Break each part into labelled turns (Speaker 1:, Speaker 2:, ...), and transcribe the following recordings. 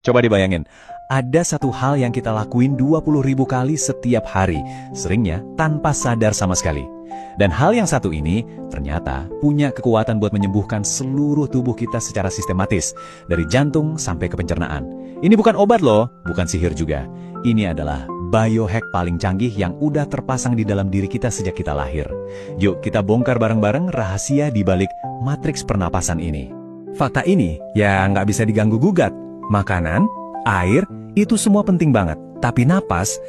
Speaker 1: Coba dibayangin, ada satu hal yang kita lakuin 20.000 kali setiap hari, seringnya tanpa sadar sama sekali. Dan hal yang satu ini ternyata punya kekuatan buat menyembuhkan seluruh tubuh kita secara sistematis, dari jantung sampai ke pencernaan. Ini bukan obat loh, bukan sihir juga. Ini adalah biohack paling canggih yang udah terpasang di dalam diri kita sejak kita lahir. Yuk kita bongkar bareng-bareng rahasia di balik matriks pernapasan ini. Fakta ini ya nggak bisa diganggu-gugat. Makanan, air, itu semua penting banget. Tapi napas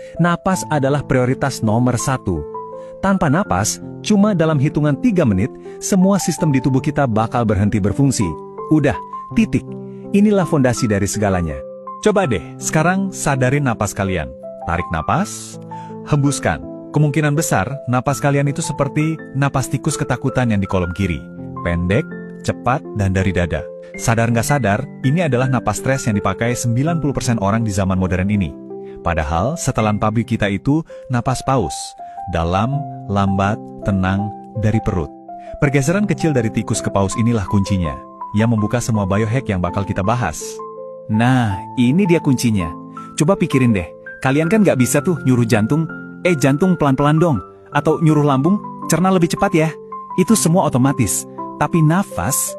Speaker 1: adalah prioritas nomor 1. Tanpa napas, cuma dalam hitungan 3 menit, semua sistem di tubuh kita bakal berhenti berfungsi. Udah, titik. Inilah fondasi dari segalanya. Coba deh, sekarang sadarin napas kalian. Tarik napas, hembuskan. Kemungkinan besar, napas kalian itu seperti napas tikus ketakutan yang di kolom kiri. Pendek, cepat, dan dari dada. Sadar nggak sadar, ini adalah napas stres yang dipakai 90% orang di zaman modern ini. Padahal, setelan pabrik kita itu napas paus. Dalam, lambat, tenang, dari perut. Pergeseran kecil dari tikus ke paus inilah kuncinya, yang membuka semua biohack yang bakal kita bahas. Nah, ini dia kuncinya. Coba pikirin deh, kalian kan nggak bisa tuh nyuruh jantung pelan-pelan dong. Atau nyuruh lambung, cerna lebih cepat ya. Itu semua otomatis. Tapi nafas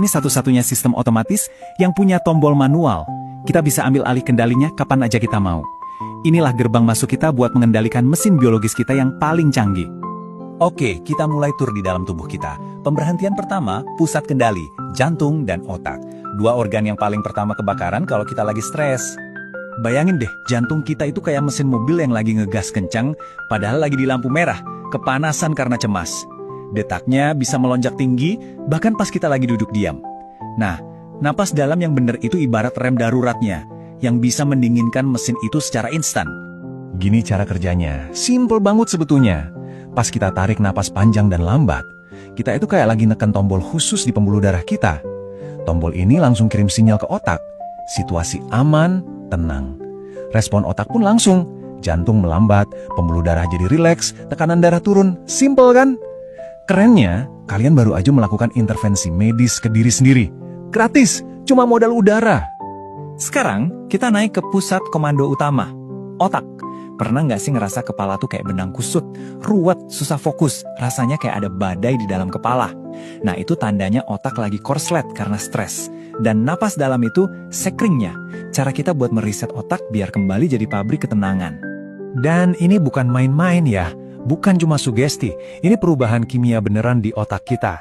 Speaker 1: ini satu-satunya sistem otomatis yang punya tombol manual. Kita bisa ambil alih kendalinya kapan aja kita mau. Inilah gerbang masuk kita buat mengendalikan mesin biologis kita yang paling canggih. Oke, kita mulai tur di dalam tubuh kita. Pemberhentian pertama, pusat kendali, jantung dan otak. 2 organ yang paling pertama kebakaran kalau kita lagi stres. Bayangin deh, jantung kita itu kayak mesin mobil yang lagi ngegas kencang, padahal lagi di lampu merah, kepanasan karena cemas. Detaknya bisa melonjak tinggi, bahkan pas kita lagi duduk diam. Nah, napas dalam yang benar itu ibarat rem daruratnya, yang bisa mendinginkan mesin itu secara instan. Gini cara kerjanya, simple banget sebetulnya. Pas kita tarik napas panjang dan lambat, kita itu kayak lagi neken tombol khusus di pembuluh darah kita. Tombol ini langsung kirim sinyal ke otak. Situasi aman, tenang. Respon otak pun langsung. Jantung melambat, pembuluh darah jadi rileks, tekanan darah turun. Simple kan? Kerennya, kalian baru aja melakukan intervensi medis ke diri sendiri. Gratis, cuma modal udara. Sekarang, kita naik ke pusat komando utama, otak. Pernah nggak sih ngerasa kepala tuh kayak benang kusut, ruwet, susah fokus, rasanya kayak ada badai di dalam kepala? Nah, itu tandanya otak lagi korslet karena stres. Dan napas dalam itu sekringnya, cara kita buat meriset otak biar kembali jadi pabrik ketenangan. Dan ini bukan main-main ya. Bukan cuma sugesti, ini perubahan kimia beneran di otak kita.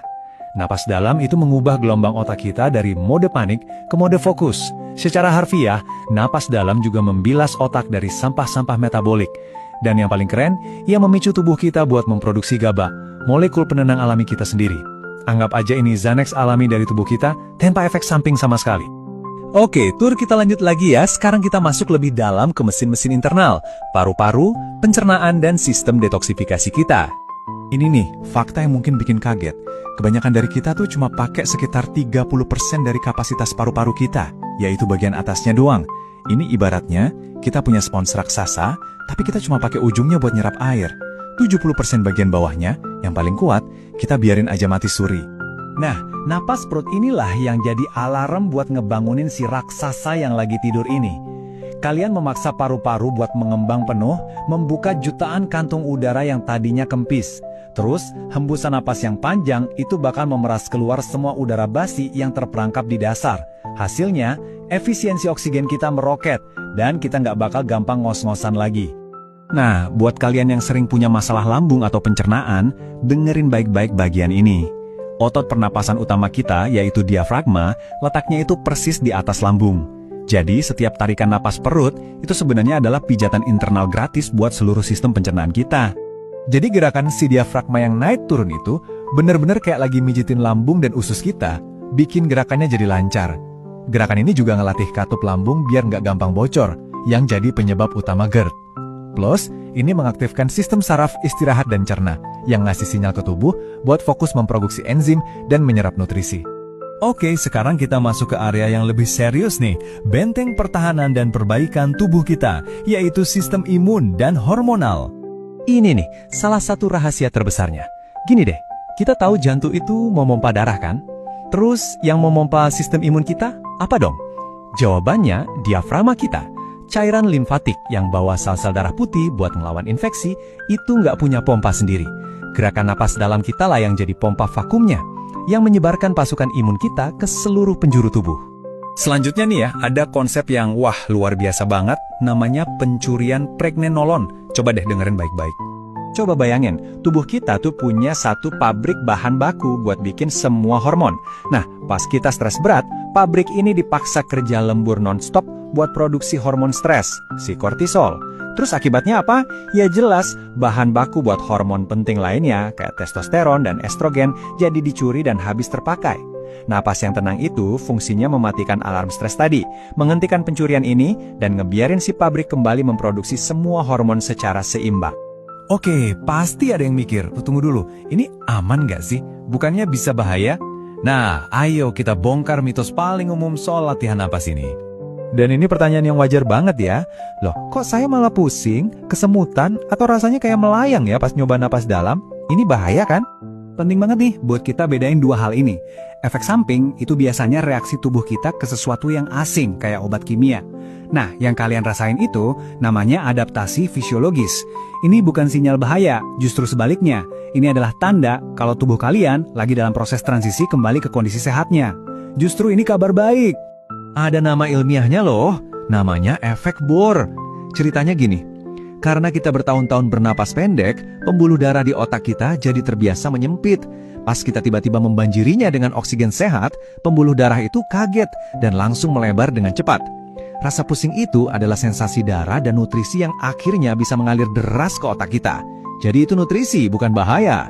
Speaker 1: Napas dalam itu mengubah gelombang otak kita dari mode panik ke mode fokus. Secara harfiah, napas dalam juga membilas otak dari sampah-sampah metabolik. Dan yang paling keren, ia memicu tubuh kita buat memproduksi GABA, molekul penenang alami kita sendiri. Anggap aja ini Xanax alami dari tubuh kita, tanpa efek samping sama sekali. Oke, tur kita lanjut lagi ya. Sekarang kita masuk lebih dalam ke mesin-mesin internal, paru-paru, pencernaan, dan sistem detoksifikasi kita. Ini nih, fakta yang mungkin bikin kaget. Kebanyakan dari kita tuh cuma pakai sekitar 30% dari kapasitas paru-paru kita, yaitu bagian atasnya doang. Ini ibaratnya, kita punya spons raksasa, tapi kita cuma pakai ujungnya buat nyerap air. 70% bagian bawahnya, yang paling kuat, kita biarin aja mati suri. Nah, napas perut inilah yang jadi alarm buat ngebangunin si raksasa yang lagi tidur ini. Kalian memaksa paru-paru buat mengembang penuh, membuka jutaan kantung udara yang tadinya kempis. Terus, hembusan napas yang panjang itu bakal memeras keluar semua udara basi yang terperangkap di dasar. Hasilnya, efisiensi oksigen kita meroket, dan kita nggak bakal gampang ngos-ngosan lagi. Nah, buat kalian yang sering punya masalah lambung atau pencernaan, dengerin baik-baik bagian ini. Otot pernapasan utama kita, yaitu diafragma, letaknya itu persis di atas lambung. Jadi, setiap tarikan napas perut, itu sebenarnya adalah pijatan internal gratis buat seluruh sistem pencernaan kita. Jadi gerakan si diafragma yang naik turun itu, bener-bener kayak lagi mijitin lambung dan usus kita, bikin gerakannya jadi lancar. Gerakan ini juga ngelatih katup lambung biar nggak gampang bocor, yang jadi penyebab utama GERD. Plus, ini mengaktifkan sistem saraf istirahat dan cerna, yang ngasih sinyal ke tubuh buat fokus memproduksi enzim dan menyerap nutrisi. Oke, sekarang kita masuk ke area yang lebih serius nih, benteng pertahanan dan perbaikan tubuh kita, yaitu sistem imun dan hormonal. Ini nih, salah satu rahasia terbesarnya. Gini deh, kita tahu jantung itu memompa darah kan? Terus, yang memompa sistem imun kita, apa dong? Jawabannya, diafragma kita. Cairan limfatik yang bawa sel-sel darah putih buat ngelawan infeksi, itu nggak punya pompa sendiri. Gerakan napas dalam kita lah yang jadi pompa vakumnya, yang menyebarkan pasukan imun kita ke seluruh penjuru tubuh. Selanjutnya nih ya, ada konsep yang wah luar biasa banget, namanya pencurian pregnenolon. Coba deh dengerin baik-baik. Coba bayangin, tubuh kita tuh punya satu pabrik bahan baku buat bikin semua hormon. Nah, pas kita stres berat, pabrik ini dipaksa kerja lembur non-stop buat produksi hormon stres, si kortisol. Terus akibatnya apa? Ya jelas, bahan baku buat hormon penting lainnya, kayak testosteron dan estrogen, jadi dicuri dan habis terpakai. Napas yang tenang itu fungsinya mematikan alarm stres tadi, menghentikan pencurian ini, dan ngebiarin si pabrik kembali memproduksi semua hormon secara seimbang. Oke, pasti ada yang mikir, tunggu dulu, ini aman nggak sih? Bukannya bisa bahaya? Nah, ayo kita bongkar mitos paling umum soal latihan napas ini. Dan ini pertanyaan yang wajar banget ya. Loh, kok saya malah pusing, kesemutan, atau rasanya kayak melayang ya pas nyoba napas dalam? Ini bahaya kan? Penting banget nih buat kita bedain dua hal ini. Efek samping itu biasanya reaksi tubuh kita ke sesuatu yang asing, kayak obat kimia. Nah, yang kalian rasain itu namanya adaptasi fisiologis. Ini bukan sinyal bahaya, justru sebaliknya. Ini adalah tanda kalau tubuh kalian lagi dalam proses transisi kembali ke kondisi sehatnya. Justru ini kabar baik. Ada nama ilmiahnya loh, namanya efek Bohr. Ceritanya gini. Karena kita bertahun-tahun bernapas pendek, pembuluh darah di otak kita jadi terbiasa menyempit. Pas kita tiba-tiba membanjirinya dengan oksigen sehat, pembuluh darah itu kaget dan langsung melebar dengan cepat. Rasa pusing itu adalah sensasi darah dan nutrisi yang akhirnya bisa mengalir deras ke otak kita. Jadi itu nutrisi, bukan bahaya.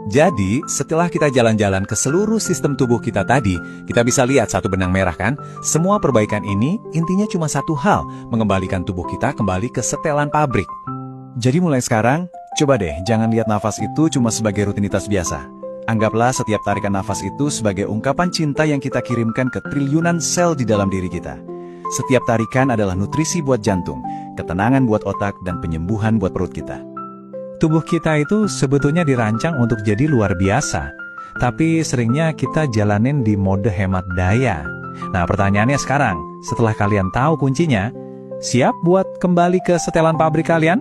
Speaker 1: Jadi, setelah kita jalan-jalan ke seluruh sistem tubuh kita tadi, kita bisa lihat satu benang merah kan? Semua perbaikan ini intinya cuma satu hal, mengembalikan tubuh kita kembali ke setelan pabrik. Jadi mulai sekarang, coba deh jangan lihat nafas itu cuma sebagai rutinitas biasa. Anggaplah setiap tarikan nafas itu sebagai ungkapan cinta yang kita kirimkan ke triliunan sel di dalam diri kita. Setiap tarikan adalah nutrisi buat jantung, ketenangan buat otak, dan penyembuhan buat perut kita. Tubuh kita itu sebetulnya dirancang untuk jadi luar biasa, tapi seringnya kita jalanin di mode hemat daya. Nah, pertanyaannya sekarang, setelah kalian tahu kuncinya, siap buat kembali ke setelan pabrik kalian?